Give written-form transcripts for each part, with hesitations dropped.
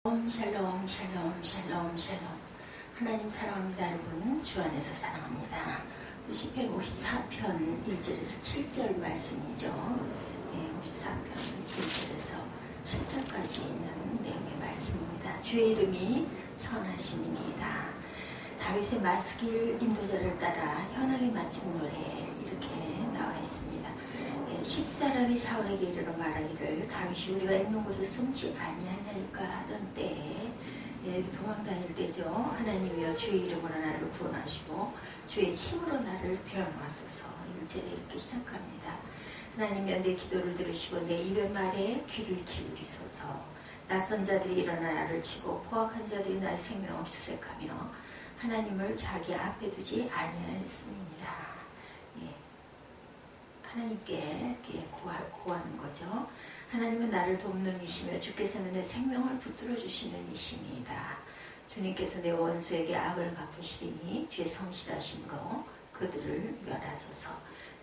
샬롬 샬롬 샬롬 샬롬. 하나님 사랑합니다. 여러분 주 안에서 사랑합니다. 시편 54편 1절에서 7절 말씀이죠. 54편 1절에서 7절까지 있는 내용의 말씀입니다. 주의 이름이 선하심입니다. 다윗의 마스길 인도자를 따라 현악에 맞춘 노래 이렇게 나와 있습니다. 10사람이 사울에게 이르러 말하기를 다윗이 우리가 있는 곳에 숨지 아니하나이까 하던 때에 도망 다닐 때죠. 하나님이여 주의 이름으로 나를 구원하시고 주의 힘으로 나를 변호하소서. 1절에 이렇게 시작합니다. 하나님이여 내 기도를 들으시고 내 입의 말에 귀를 기울이소서. 낯선 자들이 일어나 나를 치고 포악한 자들이 나의 생명을 수색하며 하나님을 자기 앞에 두지 아니하였음이니라. 하나님께 구하는 거죠. 하나님은 나를 돕는 이시며 주께서는 내 생명을 붙들어 주시는 이심이다. 주님께서 내 원수에게 악을 갚으시리니 주의 성실하심으로 그들을 멸하소서.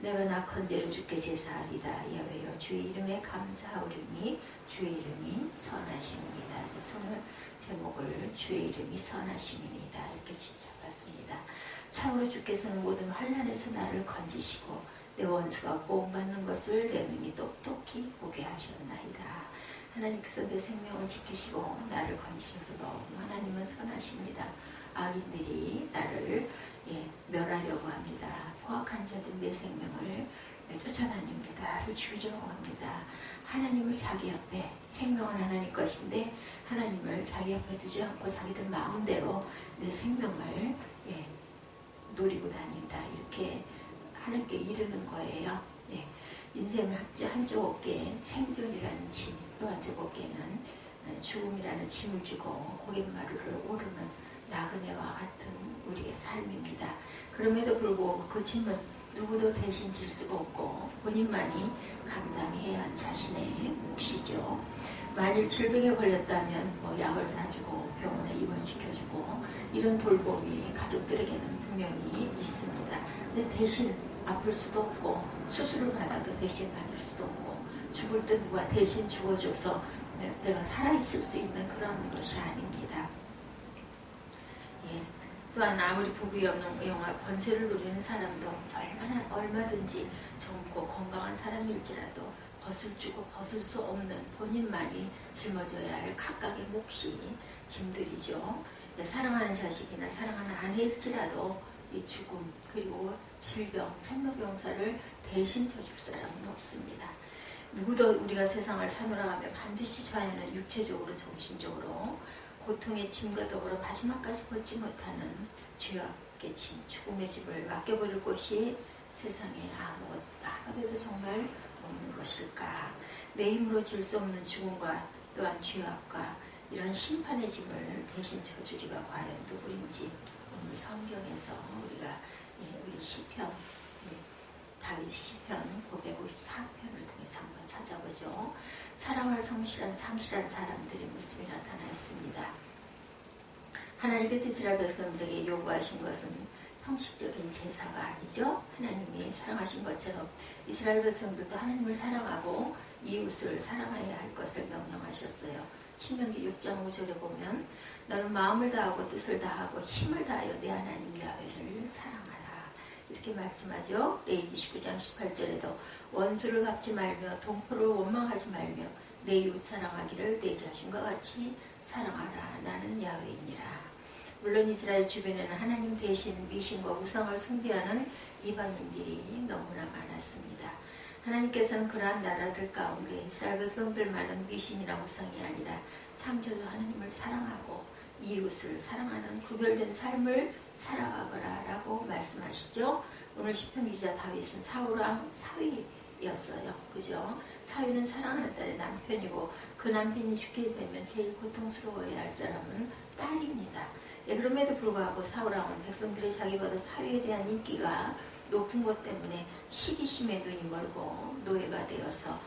내가 낙헌제로 주께 제사하리다. 야훼여 주의 이름에 감사하오리니 주의 이름이 선하심이다. 그래서 오늘 제목을 주의 이름이 선하심이다 이렇게 잡았습니다. 참으로 주께서는 모든 환난에서 나를 건지시고 내 원수가 보응받는 것을 내 눈이 똑똑히 보게 하셨나이다. 하나님께서 내 생명을 지키시고 나를 건지셔서 너무 하나님은 선하십니다. 악인들이 나를 멸하려고 합니다. 포악한 자들이 내 생명을 쫓아다닙니다. 나를 죽이려고 합니다. 하나님을 자기 앞에, 생명은 하나님 것인데 하나님을 자기 앞에 두지 않고 자기들 마음대로 내 생명을 노리고 다닌다. 이렇게 하나님께 이르는 거예요. 인생 한쪽 어깨에 생존이라는 짐, 또 한쪽 어깨에는 죽음이라는 짐을 지고 고갯마루를 오르는 나그네와 같은 우리의 삶입니다. 그럼에도 불구하고 그 짐은 누구도 대신 질 수가 없고 본인만이 감당해야 한 자신의 몫이죠. 만일 질병에 걸렸다면 약을 사주고 병원에 입원시켜주고 이런 돌봄이 가족들에게는 분명히 있습니다. 근데 대신 아플 수도 없고 수술을 받아도 대신 받을 수도 없고 죽을 때 누가 대신 죽어줘서 내가 살아있을 수 있는 그런 것이 아닙니다. 또한 아무리 부귀 없는 영화 권세를 누리는 사람도 얼마든지 젊고 건강한 사람일지라도 벗을 주고 벗을 수 없는 본인만이 짊어져야 할 각각의 몫이 짐들이죠. 사랑하는 자식이나 사랑하는 아내일지라도 이 죽음 그리고 질병, 생로병사를 대신 져줄 사람은 없습니다. 누구도 우리가 세상을 사노라가며 반드시 자연은 육체적으로 정신적으로 고통의 짐과 더불어 마지막까지 벗지 못하는 죄악의 짐, 죽음의 짐을 맡겨버릴 것이 세상에 아무데도 정말 없는 것일까. 내 힘으로 질 수 없는 죽음과 또한 죄악과 이런 심판의 짐을 대신 져주리가 과연 누구인지 오늘 성경에서 우리가 우리 시편, 다윗 시편 554편을 통해서 한번 찾아보죠. 사랑을 성실한 사람들의 모습이 나타나 있습니다. 하나님께서 이스라엘 백성들에게 요구하신 것은 형식적인 제사가 아니죠. 하나님이 사랑하신 것처럼 이스라엘 백성들도 하나님을 사랑하고 이웃을 사랑해야 할 것을 명령하셨어요. 신명기 6장 5절에 보면 너는 마음을 다하고 뜻을 다하고 힘을 다하여 내 하나님 야훼를 사랑하라 이렇게 말씀하죠. 레위기 19장 18절에도 원수를 갚지 말며 동포를 원망하지 말며 내 이웃 사랑하기를 내 자신과 같이 사랑하라. 나는 야훼이니라. 물론 이스라엘 주변에는 하나님 대신 미신과 우상을 숭배하는 이방인들이 너무나 많았습니다. 하나님께서는 그러한 나라들 가운데 이스라엘 백성들만은 미신이나 우상이 아니라 창조주 하나님을 사랑하고 이웃을 사랑하는 구별된 삶을 살아가거라 라고 말씀하시죠. 오늘 시편 기자 다윗은 사울왕 사위였어요. 그죠? 사위는 사랑하는 딸의 남편이고 그 남편이 죽게 되면 제일 고통스러워해야 할 사람은 딸입니다. 그럼에도 불구하고 사울왕은 백성들의 자기보다 사위에 대한 인기가 높은 것 때문에 시기심에 눈이 멀고 노예가 되어서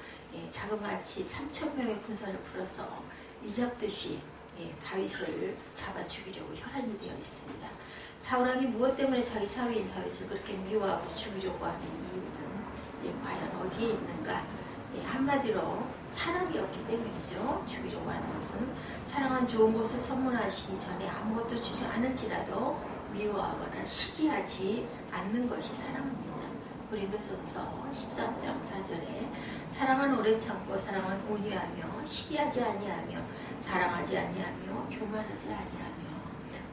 자그마치 3,000명의 군사를 풀어서 이잡듯이 다윗을 잡아 죽이려고 혈안이 되어 있습니다. 사울왕이 무엇 때문에 자기 사위인 다윗을 그렇게 미워하고 죽이려고 하는 이유는 과연 어디에 있는가? 한마디로 사랑이었기 때문이죠. 주기라고 하는 것은 사랑은 좋은 것을 선물하시기 전에 아무것도 주지 않을지라도 미워하거나 시기하지 않는 것이 사랑입니다. 고린도전서 13장 4절에 사랑은 오래 참고 사랑은 온유하며 시기하지 아니하며 자랑하지 아니하며 교만하지 아니하며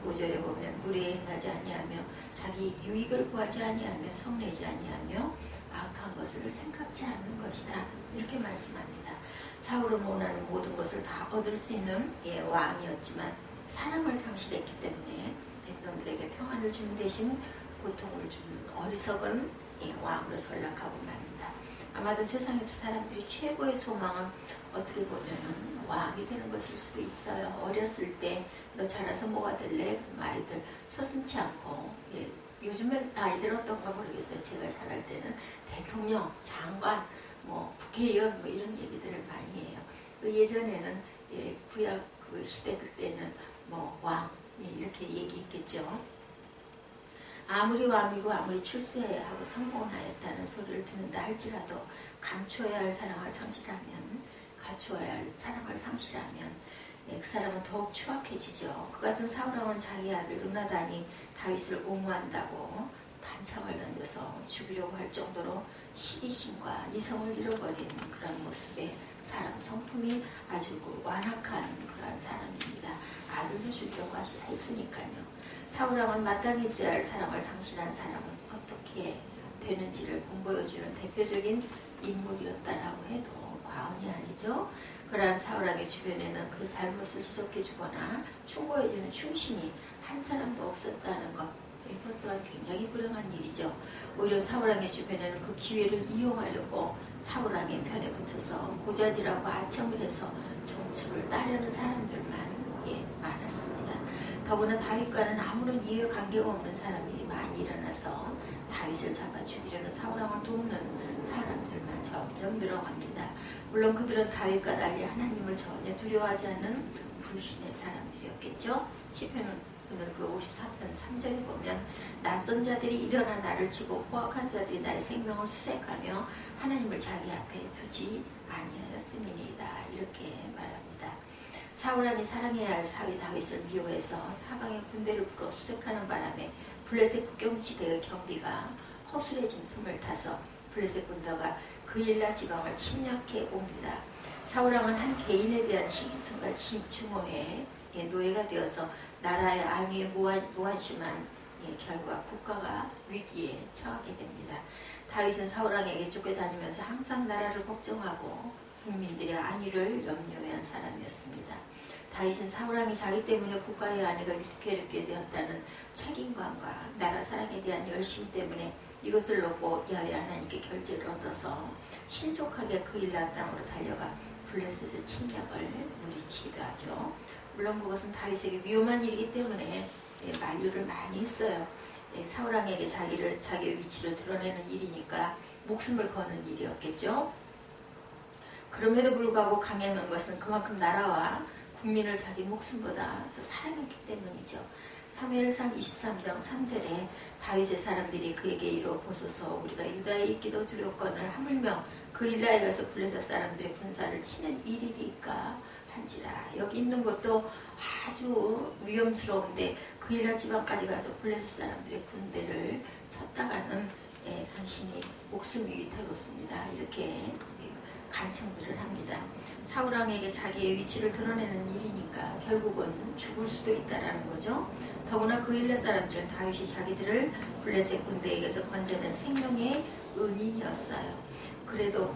5절에 보면 무례 행하지 아니하며 자기 유익을 구하지 아니하며 성내지 아니하며 악한 것을 생각지 않는 것이다. 이렇게 말씀합니다. 사울은 원하는 모든 것을 다 얻을 수 있는 왕이었지만 사랑을 상실했기 때문에 백성들에게 평안을 주는 대신 고통을 주는 어리석은 왕으로 전락하고 맙니다. 아마도 세상에서 사람들이 최고의 소망은 어떻게 보면 왕이 되는 것일 수도 있어요. 어렸을 때 너 자라서 뭐가 될래? 아이들 서슴지 않고 요즘엔 아이들 어떤가 모르겠어요. 제가 자랄 때는 대통령, 장관, 국회의원 이런 얘기들을 많이 해요. 예전에는 구약 그 시대 그때는 왕 이렇게 얘기했겠죠. 아무리 왕이고 아무리 출세하고 성공하였다는 소리를 듣는다 할지라도 감추어야 할 사랑을 상실하면 갖추어야 할 사랑을 상실하면 그 사람은 더욱 추악해지죠. 그 같은 사울왕은 자기 아들 요나단이 다윗을 옹호한다고 단창을 던져서 죽이려고 할 정도로 시기심과 이성을 잃어버린 그런 모습의 사람 성품이 아주 완악한 그런 사람입니다. 아들도 죽이려고 했으니까요. 사울왕은 마땅히 있어야 할 사랑을 상실한 사람은 어떻게 되는지를 보여주는 대표적인 인물이었다라고 해도 과언이 아니죠. 그러한 사울왕의 주변에는 그 잘못을 지적해주거나 충고해주는 충신이 한 사람도 없었다는 것, 이것 또한 굉장히 불행한 일이죠. 오히려 사울왕의 주변에는 그 기회를 이용하려고 사울왕의 편에 붙어서 고자질하고 아첨을 해서 정축을 따려는 사람들만 많았습니다. 더구나 다윗과는 아무런 이해관계가 없는 사람들이 많이 일어나서 다윗을 잡아 죽이려는 사울왕을 돕는 사람들만 점점 늘어갑니다. 물론 그들은 다윗과 달리 하나님을 전혀 두려워하지 않는 불신의 사람들이었겠죠. 시편 그 54편 3절에 보면 낯선 자들이 일어나 나를 치고 포악한 자들이 나의 생명을 수색하며 하나님을 자기 앞에 두지 아니하였음이니이다. 이렇게 말합니다. 사울왕이 사랑해야 할 사위 다윗을 미워해서 사방에 군대를 풀어 수색하는 바람에 블레셋 국경지대의 경비가 허술해진 틈을 타서 블레셋 군대가 그일라 지방을 침략해 옵니다. 사울왕은 한 개인에 대한 시기심과 증오에 노예가 되어서 나라의 안위에 무한심한 결과 국가가 위기에 처하게 됩니다. 다윗은 사울왕에게 쫓겨다니면서 항상 나라를 걱정하고 국민들의 안위를 염려해한 사람이었습니다. 다윗은 사울왕이 자기 때문에 국가의 안위가 위태롭게 되었다는 책임감과 나라 사랑에 대한 열심 때문에 이것을 놓고 야훼 하나님께 결제를 얻어서 신속하게 그일라 땅으로 달려가 블레셋의 침략을 물리치기도 하죠. 물론 그것은 다윗에게 위험한 일이기 때문에 만류를 많이 했어요. 사울왕에게 자기의 위치를 드러내는 일이니까 목숨을 거는 일이었겠죠. 그럼에도 불구하고 강행한 것은 그만큼 나라와 국민을 자기 목숨보다 더 사랑했기 때문이죠. 사무엘상 23장 3절에 다윗의 사람들이 그에게 이르러 보소서 우리가 유다에 있기도 두렵거늘 하물며 그일라에 가서 블레셋 사람들의 군사를 치는 일이리까 한지라. 여기 있는 것도 아주 위험스러운데 그일라 지방까지 가서 블레셋 사람들의 군대를 쳤다가는 당신이 목숨이 위태롭습니다. 이렇게 간청들을 합니다. 사울왕에게 자기의 위치를 드러내는 일이니까 결국은 죽을 수도 있다라는 거죠. 더구나 그일라 사람들은 다윗이 자기들을 블레셋 군대에게서 건져낸 생명의 은인이었어요. 그래도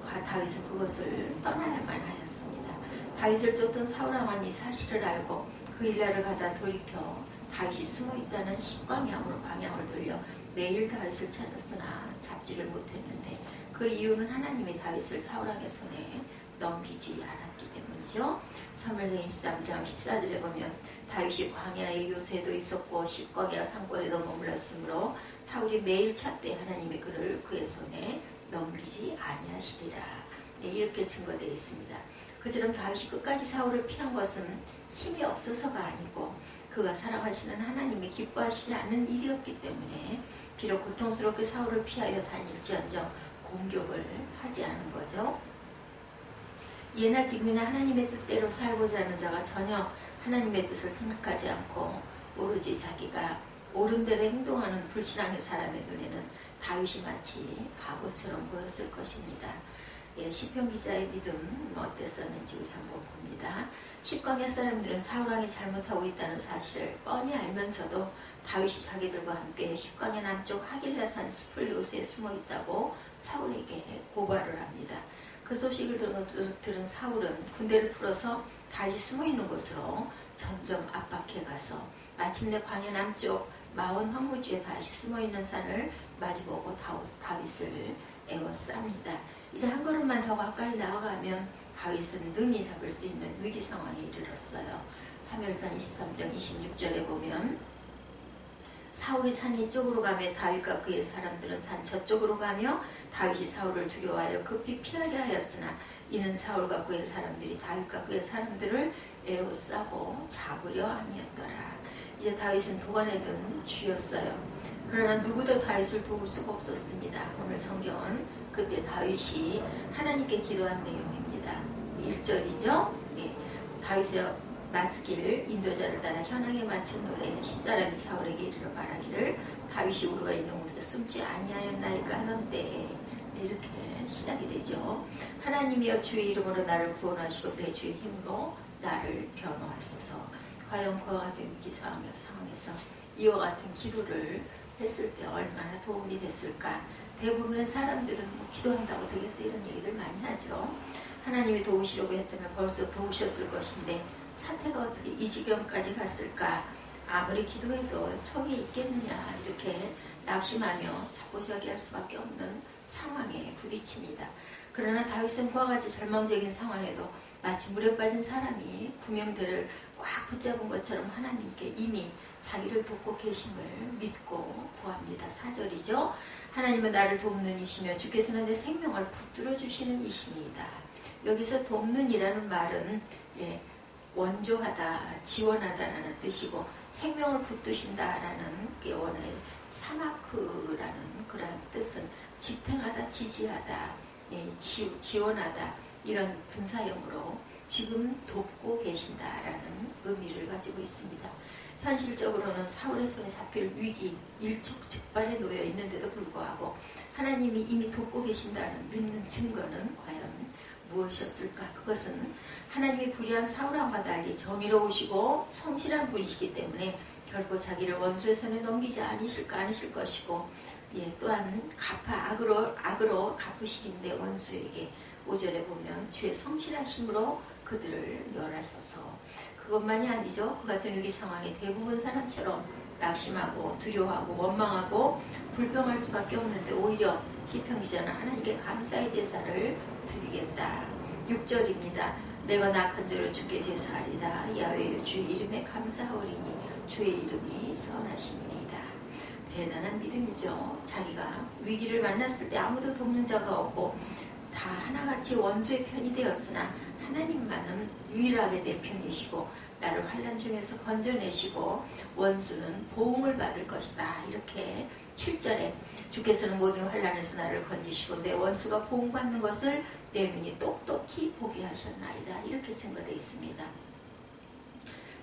다윗은 그것을 떠나야만 하였습니다. 다윗을 쫓던 사울왕은 이 사실을 알고 그일라를 가다 돌이켜 다윗이 숨어있다는 십광야으로 방향을 돌려 매일 다윗을 찾았으나 잡지를 못했는데 그 이유는 하나님이 다윗을 사울왕의 손에 넘기지 않았기 때문이죠. 사무엘상 23장 14절에 보면 다윗이 광야의 요새도 있었고 십광야 산골에도 머물렀으므로 사울이 매일 찾되 하나님이 그를 그의 손에 넘기지 아니하시리라. 이렇게 증거되어 있습니다. 그처럼 다윗이 끝까지 사울을 피한 것은 힘이 없어서가 아니고 그가 사랑하시는 하나님이 기뻐하시지 않는 일이었기 때문에 비록 고통스럽게 사울을 피하여 다닐지언정 공격을 하지 않은 거죠. 예나 지금이나 하나님의 뜻대로 살고자 하는 자가 전혀 하나님의 뜻을 생각하지 않고 오로지 자기가 옳은 대로 행동하는 불신앙의 사람의 눈에는 다윗이 마치 바보처럼 보였을 것입니다. 예, 시편 기자의 믿음 어땠었는지 우리 한번 봅니다. 십광야 사람들은 사울왕이 잘못하고 있다는 사실을 뻔히 알면서도 다윗이 자기들과 함께 십광야 남쪽 하길라산 숲을 요새에 숨어 있다고 사울에게 고발을 합니다. 그 소식을 들은 사울은 군대를 풀어서 다윗이 숨어 있는 곳으로 점점 압박해 가서 마침내 광야 남쪽 마온 황무지에 다윗이 숨어 있는 산을 마주보고 다윗을 에워쌉니다. 이제 한 걸음만 더 가까이 나아가면 다윗은 능히 잡을 수 있는 위기 상황에 이르렀어요. 사무엘상 23장 26절에 보면 사울이 산 이쪽으로 가며 다윗과 그의 사람들은 산 저쪽으로 가며 다윗이 사울을 두려워하여 급히 피하려 하였으나 이는 사울과 그의 사람들이 다윗과 그의 사람들을 에워싸고 잡으려 함이었더라. 이제 다윗은 도관에는 쥐였어요. 그러나 누구도 다윗을 도울 수가 없었습니다. 오늘 성경은 그때 다윗이 하나님께 기도한 내용입니다. 1절이죠. 네. 다윗의 마스길 인도자를 따라 현황에 맞춘 노래 10사람이 사울에게 이르러 말하기를 다윗이 우리가 있는 곳에 숨지 아니하였나이까 하던대. 이렇게 시작이 되죠. 하나님이여 주의 이름으로 나를 구원하시고 내 주의 힘으로 나를 변호하소서. 과연 그와 같은 위기 상황에서 이와 같은 기도를 했을 때 얼마나 도움이 됐을까. 대부분의 사람들은 뭐 기도한다고 되겠어 이런 얘기들 많이 하죠. 하나님이 도우시려고 했다면 벌써 도우셨을 것인데 사태가 어떻게 이 지경까지 갔을까. 아무리 기도해도 속이 있겠느냐 이렇게 낙심하며 자포자기 할 수밖에 없는 상황에 부딪힙니다. 그러나 다윗은 그와 같이 절망적인 상황에도 마치 물에 빠진 사람이 구명대를 꽉 붙잡은 것처럼 하나님께 이미 자기를 돕고 계심을 믿고 구합니다. 4절이죠. 하나님은 나를 돕는 이시며 주께서는 내 생명을 붙들어 주시는 이시니이다. 여기서 돕는 이라는 말은 원조하다, 지원하다라는 뜻이고 생명을 붙드신다라는 게 원어의 사마크라는 그런 뜻은 집행하다, 지지하다, 지원하다 이런 분사형으로 지금 돕고 계신다라는 의미를 가지고 있습니다. 현실적으로는 사울의 손에 잡힐 위기, 일촉즉발에 놓여 있는데도 불구하고 하나님이 이미 돕고 계신다는 믿는 증거는 과연 무엇이었을까? 그것은 하나님이 불의한 사울왕과 달리 정의로우시고 성실한 분이시기 때문에 결코 자기를 원수의 손에 넘기지 않으실 것이고 또한 악으로 갚으시긴데 원수에게 5절에 보면 주의 성실하심으로 그들을 멸하셔서 그것만이 아니죠. 그 같은 위기 상황에 대부분 사람처럼 낙심하고 두려워하고 원망하고 불평할 수밖에 없는데 오히려 시편 기자는 하나님께 감사의 제사를 드리겠다. 6절입니다. 내가 낙한 자로 주께 제사하리다. 야훼여 주 이름에 감사하오리니 주의 이름이 선하십니다. 대단한 믿음이죠. 자기가 위기를 만났을 때 아무도 돕는 자가 없고 다 하나같이 원수의 편이 되었으나 하나님만은 유일하게 내 편이시고 나를 환난 중에서 건져내시고 원수는 보응을 받을 것이다. 이렇게 7절에 주께서는 모든 환난에서 나를 건지시고 내 원수가 보응받는 것을 내 눈이 똑똑히 보게 하셨나이다. 이렇게 증거되어 있습니다.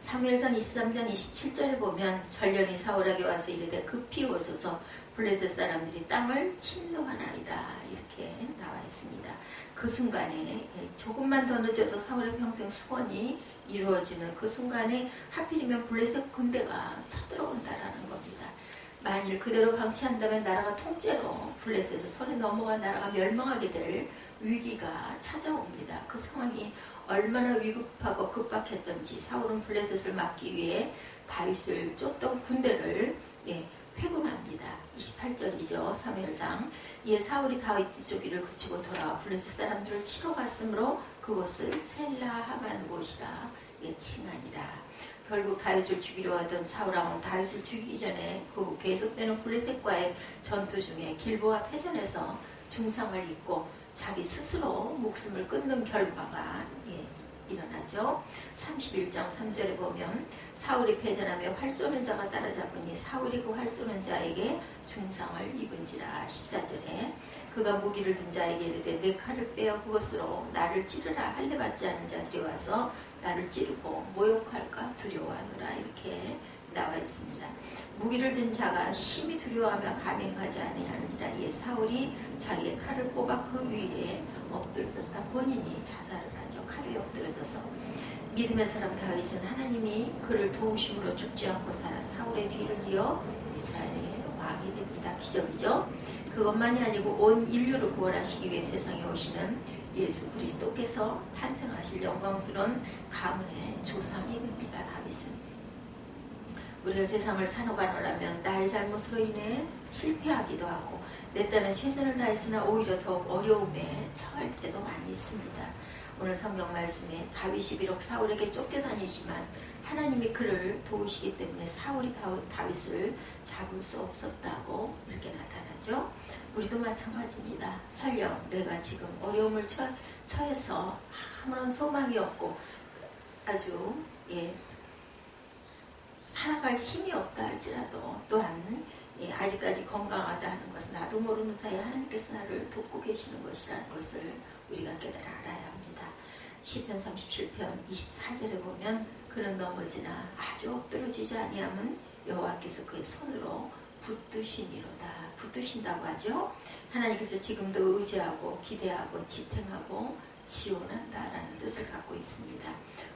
사무엘상 23장 27절에 보면 전령이 사울에게 와서 이르되 급히 오소서 블레셋 사람들이 땅을 침노하나이다. 이렇게 나와 있습니다. 그 순간에 조금만 더 늦어도 사울의 평생 소원이 이루어지는 그 순간에 하필이면 블레셋 군대가 쳐들어온다라는 겁니다. 만일 그대로 방치한다면 나라가 통째로 블레셋의 손에 넘어간 나라가 멸망하게 될 위기가 찾아옵니다. 그 상황이 얼마나 위급하고 급박했던지 사울은 블레셋을 막기 위해 다윗을 쫓던 군대를 회군합니다. 28절이죠. 사무엘상 이에 사울이 다윗 뒤쫓기를 그치고 돌아와 블레셋 사람들을 치러 갔으므로 그곳을 셀라하만 곳이라 칭하니라. 결국 다윗을 죽이려 하던 사울왕은 다윗을 죽이기 전에 그 계속되는 블레셋과의 전투 중에 길보아 패전에서 중상을 입고 자기 스스로 목숨을 끊는 결과가 일어나죠. 31장 3절에 보면 사울이 패전하며 활 쏘는 자가 따라잡으니 사울이 그 활 쏘는 자에게 중상을 입은지라. 14절에 그가 무기를 든 자에게 이르되 내 칼을 빼어 그것으로 나를 찌르라. 할례 받지 않은 자들이 와서 나를 찌르고 모욕할까 두려워하노라. 이렇게 나와 있습니다. 무기를 든 자가 심히 두려워하며 감행하지 아니하느니라. 이에 사울이 자기의 칼을 뽑아 그 위에 엎드러졌다. 본인이 자살을 하죠. 칼에 엎드러져서. 믿음의 사람 다윗은 하나님이 그를 도우심으로 죽지 않고 살아 사울의 뒤를 이어 이스라엘의 왕이 됩니다. 기적이죠. 그것만이 아니고 온 인류를 구원하시기 위해 세상에 오시는 예수 그리스도께서 탄생하실 영광스러운 가문의 조상이 됩니다. 다윗은. 우리가 세상을 산호가노라면 나의 잘못으로 인해 실패하기도 하고 내 딴은 최선을 다했으나 오히려 더욱 어려움에 처할 때도 많이 있습니다. 오늘 성경 말씀에 다윗이 비록 사울에게 쫓겨다니지만 하나님이 그를 도우시기 때문에 사울이 다윗을 잡을 수 없었다고 이렇게 나타나죠. 우리도 마찬가지입니다. 설령 내가 지금 어려움을 처해서 아무런 소망이 없고 아주 살아갈 힘이 없다 할지라도 또한 아직까지 건강하다 하는 것은 나도 모르는 사이에 하나님께서 나를 돕고 계시는 것이라는 것을 우리가 깨달아 알아야 합니다. 시편 37편 24절에 보면 그는 넘어지나 아주 엎드러지지 아니하면 여호와께서 그의 손으로 붙드시니로다. 붙드신다고 하죠. 하나님께서 지금도 의지하고 기대하고 지탱하고 지원한다라는 뜻을 갖고 있습니다.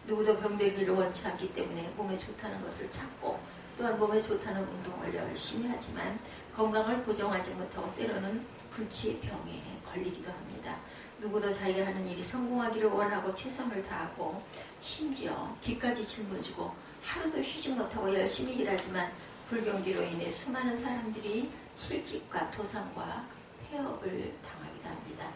누구도 병들기를 원치 않기 때문에 몸에 좋다는 것을 찾고 또한 몸에 좋다는 운동을 열심히 하지만 건강을 보정하지 못하고 때로는 불치의 병에 걸리기도 합니다. 누구도 자기가 하는 일이 성공하기를 원하고 최선을 다하고 심지어 뒤까지 짊어지고 하루도 쉬지 못하고 열심히 일하지만 불경기로 인해 수많은 사람들이 실직과 도산과 폐업을 당하기도 합니다.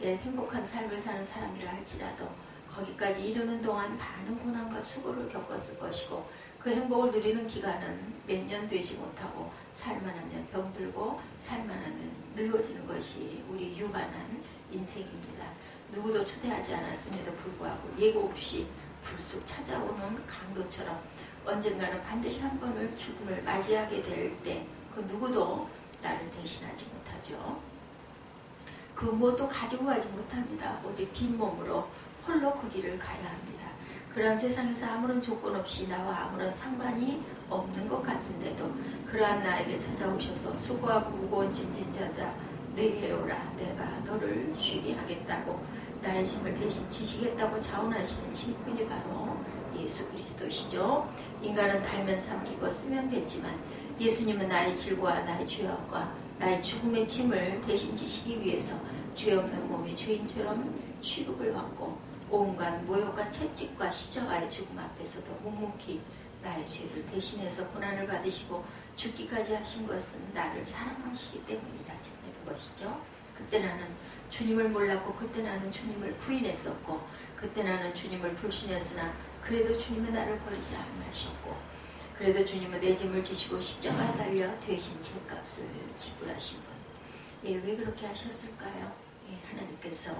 행복한 삶을 사는 사람이라 할지라도 거기까지 이르는 동안 많은 고난과 수고를 겪었을 것이고 그 행복을 누리는 기간은 몇 년 되지 못하고 살만 하면 병들고 살만 하면 늙어지는 것이 우리 유만한 인생입니다. 누구도 초대하지 않았음에도 불구하고 예고 없이 불쑥 찾아오는 강도처럼 언젠가는 반드시 한 번을 죽음을 맞이하게 될 때 그 누구도 나를 대신하지 못하죠. 그 무엇도 가지고 가지 못합니다. 오직 빈 몸으로 홀로 그 길을 가야 합니다. 그러한 세상에서 아무런 조건 없이 나와 아무런 상관이 없는 것 같은데도 그러한 나에게 찾아오셔서 수고하고 무거운 짐진 자들아 내게 오라 내가 너를 쉬게 하겠다고 나의 짐을 대신 지시겠다고 자원하시는 친구인이 바로 예수 그리스도시죠. 인간은 달면 삼키고 쓰면 뱉지만 예수님은 나의 질과 나의 죄악과 나의 죽음의 짐을 대신 지시기 위해서 죄 없는 몸이 죄인처럼 취급을 받고 온갖 모욕과 채찍과 십자가의 죽음 앞에서도 묵묵히 나의 죄를 대신해서 고난을 받으시고 죽기까지 하신 것은 나를 사랑하시기 때문이라 증명한 것이죠. 그때 나는 주님을 몰랐고 그때 나는 주님을 부인했었고 그때 나는 주님을 불신했으나 그래도 주님은 나를 버리지 아니하셨고 그래도 주님은 내 짐을 지시고 십자가에 달려 대신 죄값을 지불하신 분. 왜 그렇게 하셨을까요? 하나님께서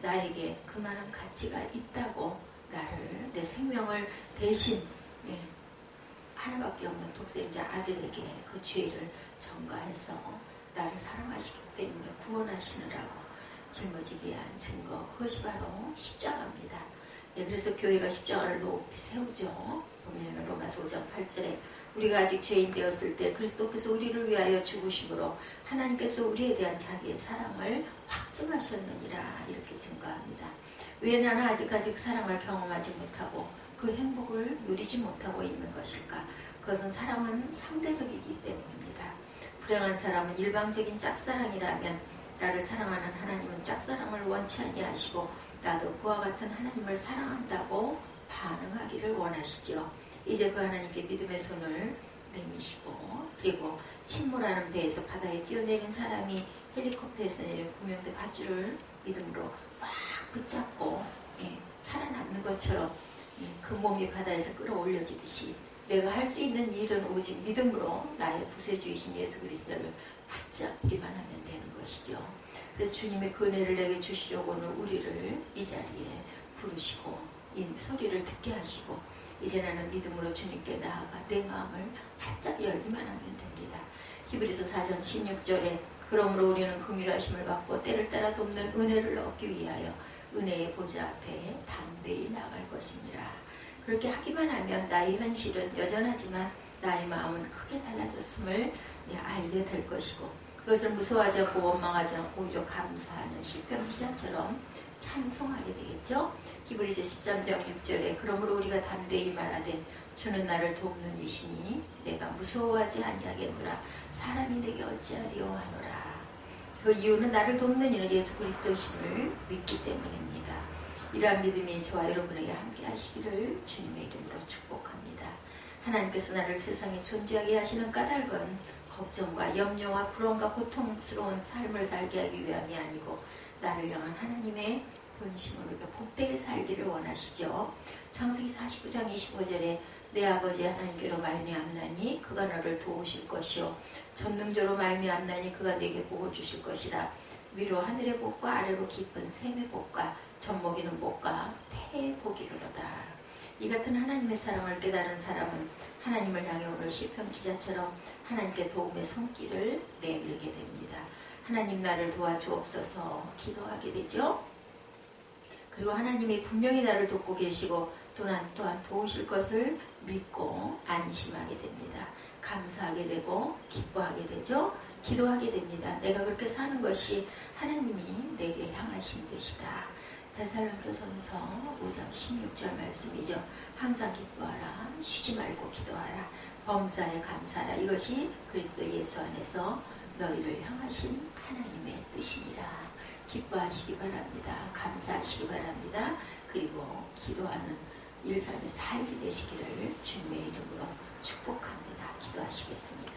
나에게 그만한 가치가 있다고 나를 내 생명을 대신 하나밖에 없는 독생자 아들에게 그 죄를 전가해서 나를 사랑하시기 때문에 구원하시느라고 짊어지게 한 증거 그것이 바로 십자가입니다. 그래서 교회가 십자가를 높이 세우죠. 보면 로마서 5장 8절에 우리가 아직 죄인 되었을 때 그리스도께서 우리를 위하여 죽으심으로 하나님께서 우리에 대한 자기의 사랑을 확증하셨느니라 이렇게 증거합니다. 왜 나는 아직까지 사랑을 경험하지 못하고 그 행복을 누리지 못하고 있는 것일까? 그것은 사랑은 상대적이기 때문입니다. 불행한 사람은 일방적인 짝사랑이라면 나를 사랑하는 하나님은 짝사랑을 원치 아니하시고 나도 그와 같은 하나님을 사랑한다고 반응하기를 원하시죠. 이제 그 하나님께 믿음의 손을 내미시고 그리고 침몰하는 배에서 바다에 뛰어내린 사람이 헬리콥터에서 내린 구명대 밧줄을 믿음으로 꽉 붙잡고 살아남는 것처럼 그 몸이 바다에서 끌어올려지듯이 내가 할 수 있는 일은 오직 믿음으로 나의 구세주이신 예수 그리스도를 붙잡기만 하면 되는 것이죠. 그래서 주님의 그 은혜를 내게 주시려고는 우리를 이 자리에 부르시고 이 소리를 듣게 하시고 이제 나는 믿음으로 주님께 나아가 내 마음을 활짝 열기만 하면 됩니다. 히브리서 4장 16절에 그러므로 우리는 긍휼하심을 받고 때를 따라 돕는 은혜를 얻기 위하여 은혜의 보좌 앞에 담대히 나갈 것이니라. 그렇게 하기만 하면 나의 현실은 여전하지만 나의 마음은 크게 달라졌음을 알게 될 것이고, 그것을 무서워하지 않고 원망하지 않고 오히려 감사하는 시편 기자처럼 찬송하게 되겠죠. 히브리서 13장 6절에 그러므로 우리가 담대히 말하되 주는 나를 돕는 이시니 내가 무서워하지 아니하겠노라. 사람이 내게 어찌하리요 하노라. 그 이유는 나를 돕는 이는 예수 그리스도심을 믿기 때문입니다. 이러한 믿음이 저와 여러분에게 함께 하시기를 주님의 이름으로 축복합니다. 하나님께서 나를 세상에 존재하게 하시는 까닭은 걱정과 염려와 불안과 고통스러운 삶을 살게 하기 위함이 아니고 나를 향한 하나님의 본심으로 이렇게 복되게 살기를 원하시죠. 창세기 49장 25절에 내 아버지 하나님께로 말미암나니 그가 너를 도우실 것이요 전능조로 말미암나니 그가 내게 복을 주실 것이라. 위로 하늘의 복과 아래로 깊은 샘의 복과 젖먹이는 복과 태의 복이로다. 이 같은 하나님의 사랑을 깨달은 사람은 하나님을 향해 오늘 시편 기자처럼 하나님께 도움의 손길을 내밀게 됩니다. 하나님 나를 도와주옵소서 기도하게 되죠. 그리고 하나님이 분명히 나를 돕고 계시고 또한 도우실 것을 믿고 안심하게 됩니다. 감사하게 되고 기뻐하게 되죠. 기도하게 됩니다. 내가 그렇게 사는 것이 하나님이 내게 향하신 뜻이다. 데살로니가전서 5장 16절 말씀이죠. 항상 기뻐하라. 쉬지 말고 기도하라. 범사에 감사하라. 이것이 그리스도 예수 안에서 너희를 향하신 하나님의 뜻이니라. 기뻐하시기 바랍니다. 감사하시기 바랍니다. 그리고 기도하는 일상의 삶이 되시기를 주님의 이름으로 축복합니다. 기도하시겠습니다.